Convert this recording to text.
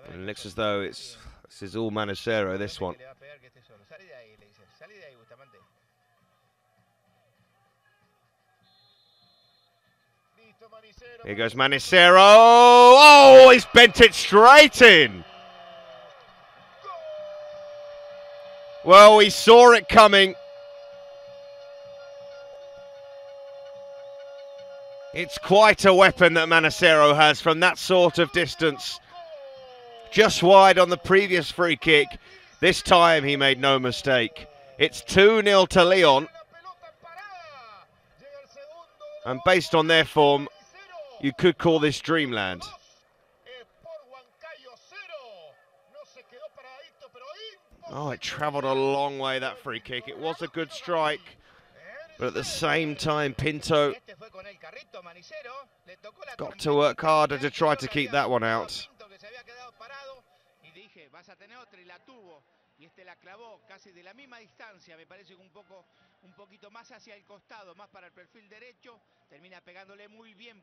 And it looks as though this is all Manicero, this one. Here goes Manicero. Oh, he's bent it straight in. Well, he saw it coming. It's quite a weapon that Manicero has from that sort of distance. Just wide on the previous free kick. This time he made no mistake. It's 2-0 to Lyon. And based on their form, you could call this dreamland. Oh, it travelled a long way, that free kick. It was a good strike. But at the same time, Pinto got to work harder to try to keep that one out. Y este la clavó casi de la misma distancia, me parece un poquito más hacia el costado, más para el perfil derecho, termina pegándole muy bien.